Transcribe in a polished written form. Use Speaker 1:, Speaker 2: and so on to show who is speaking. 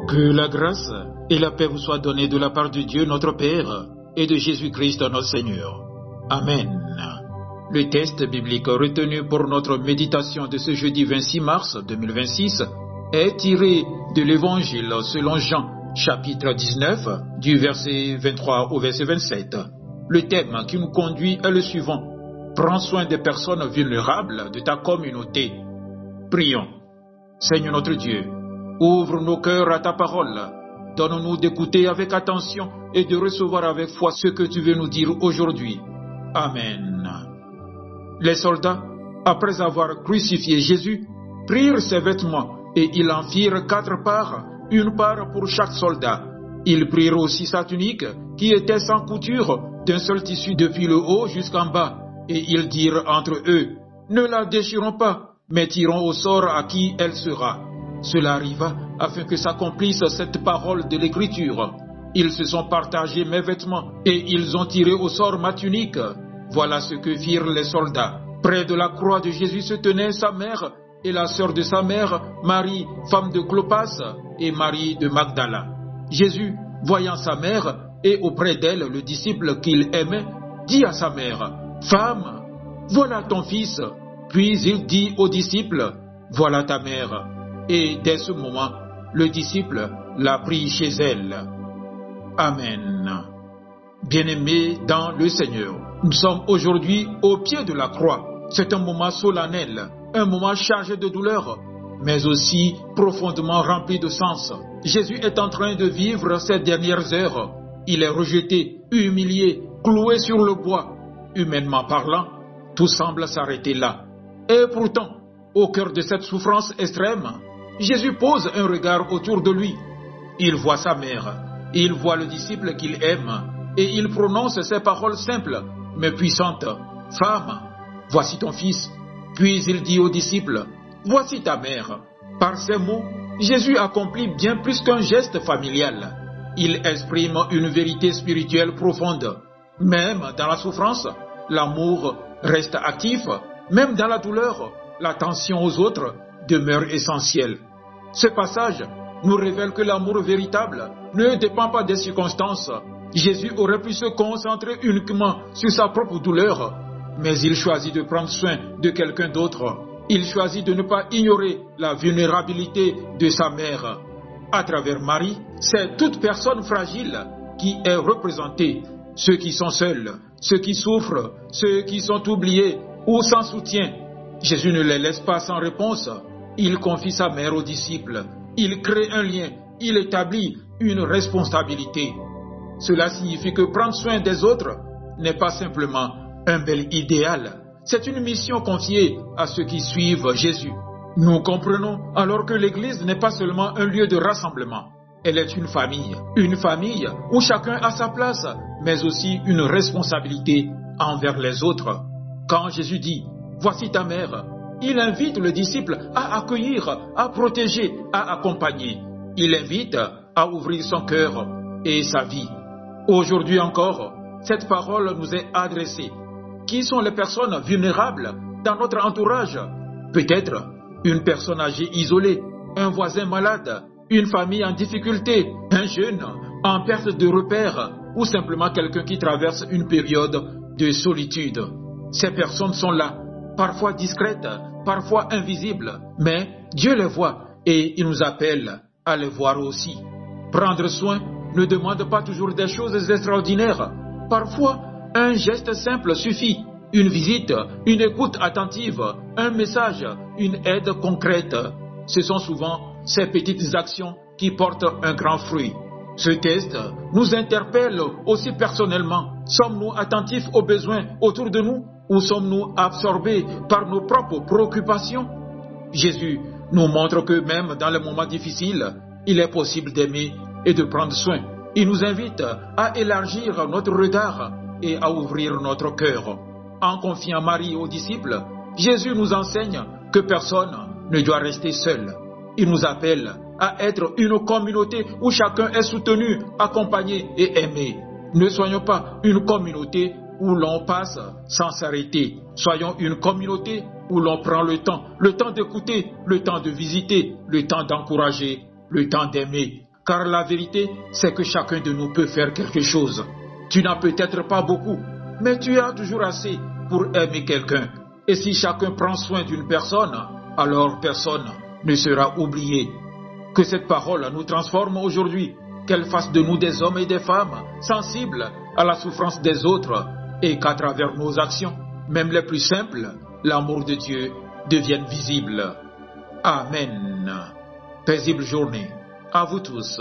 Speaker 1: Que la grâce et la paix vous soient données de la part de Dieu notre Père et de Jésus-Christ notre Seigneur. Amen. Le texte biblique retenu pour notre méditation de ce jeudi 26 mars 2026 est tiré de l'Évangile selon Jean, chapitre 19, du verset 23 au verset 27. Le thème qui nous conduit est le suivant. Prends soin des personnes vulnérables de ta communauté. Prions. Seigneur notre Dieu, ouvre nos cœurs à ta parole. Donne-nous d'écouter avec attention et de recevoir avec foi ce que tu veux nous dire aujourd'hui. Amen. Les soldats, après avoir crucifié Jésus, prirent ses vêtements et ils en firent 4 parts, une part pour chaque soldat. Ils prirent aussi sa tunique, qui était sans couture, d'un seul tissu depuis le haut jusqu'en bas, et ils dirent entre eux, « Ne la déchirons pas, mais tirons au sort à qui elle sera. » Cela arriva afin que s'accomplisse cette parole de l'Écriture. Ils se sont partagés mes vêtements et ils ont tiré au sort ma tunique. Voilà ce que firent les soldats. Près de la croix de Jésus se tenaient sa mère et la sœur de sa mère, Marie, femme de Clopas, et Marie de Magdala. Jésus, voyant sa mère et auprès d'elle le disciple qu'il aimait, dit à sa mère, « Femme, voilà ton fils. » Puis il dit au disciple, « Voilà ta mère. » Et dès ce moment, le disciple l'a pris chez elle. Amen. Bien-aimés dans le Seigneur, nous sommes aujourd'hui au pied de la croix. C'est un moment solennel, un moment chargé de douleur, mais aussi profondément rempli de sens. Jésus est en train de vivre ses dernières heures. Il est rejeté, humilié, cloué sur le bois. Humainement parlant, tout semble s'arrêter là. Et pourtant, au cœur de cette souffrance extrême, Jésus pose un regard autour de lui. Il voit sa mère, il voit le disciple qu'il aime, et il prononce ces paroles simples, mais puissantes. « Femme, voici ton fils. » Puis il dit au disciple, « Voici ta mère. » Par ces mots, Jésus accomplit bien plus qu'un geste familial. Il exprime une vérité spirituelle profonde. Même dans la souffrance, l'amour reste actif. Même dans la douleur, l'attention aux autres demeure essentielle. Ce passage nous révèle que l'amour véritable ne dépend pas des circonstances. Jésus aurait pu se concentrer uniquement sur sa propre douleur, mais il choisit de prendre soin de quelqu'un d'autre. Il choisit de ne pas ignorer la vulnérabilité de sa mère. À travers Marie, c'est toute personne fragile qui est représentée. Ceux qui sont seuls, ceux qui souffrent, ceux qui sont oubliés ou sans soutien. Jésus ne les laisse pas sans réponse. Il confie sa mère aux disciples. Il crée un lien. Il établit une responsabilité. Cela signifie que prendre soin des autres n'est pas simplement un bel idéal. C'est une mission confiée à ceux qui suivent Jésus. Nous comprenons alors que l'Église n'est pas seulement un lieu de rassemblement. Elle est une famille où chacun a sa place, mais aussi une responsabilité envers les autres. Quand Jésus dit « Voici ta mère », il invite le disciple à accueillir, à protéger, à accompagner. Il invite à ouvrir son cœur et sa vie. Aujourd'hui encore, cette parole nous est adressée. Qui sont les personnes vulnérables dans notre entourage? Peut-être une personne âgée isolée, un voisin malade, une famille en difficulté, un jeune en perte de repères ou simplement quelqu'un qui traverse une période de solitude. Ces personnes sont là, parfois discrètes, parfois invisibles, mais Dieu les voit et il nous appelle à les voir aussi. Prendre soin ne demande pas toujours des choses extraordinaires. Parfois, un geste simple suffit. Une visite, une écoute attentive, un message, une aide concrète. Ce sont souvent ces petites actions qui portent un grand fruit. Ce texte nous interpelle aussi personnellement. Sommes-nous attentifs aux besoins autour de nous ou sommes-nous absorbés par nos propres préoccupations? Jésus nous montre que même dans les moments difficiles, il est possible d'aimer et de prendre soin. Il nous invite à élargir notre regard et à ouvrir notre cœur. En confiant Marie aux disciples, Jésus nous enseigne que personne ne doit rester seul. Il nous appelle à être une communauté où chacun est soutenu, accompagné et aimé. Ne soyons pas une communauté où l'on passe sans s'arrêter. Soyons une communauté où l'on prend le temps d'écouter, le temps de visiter, le temps d'encourager, le temps d'aimer. Car la vérité, c'est que chacun de nous peut faire quelque chose. Tu n'as peut-être pas beaucoup, mais tu as toujours assez pour aimer quelqu'un. Et si chacun prend soin d'une personne, alors personne ne sera oublié. Que cette parole nous transforme aujourd'hui, qu'elle fasse de nous des hommes et des femmes sensibles à la souffrance des autres et qu'à travers nos actions, même les plus simples, l'amour de Dieu devienne visible. Amen. Paisible journée à vous tous.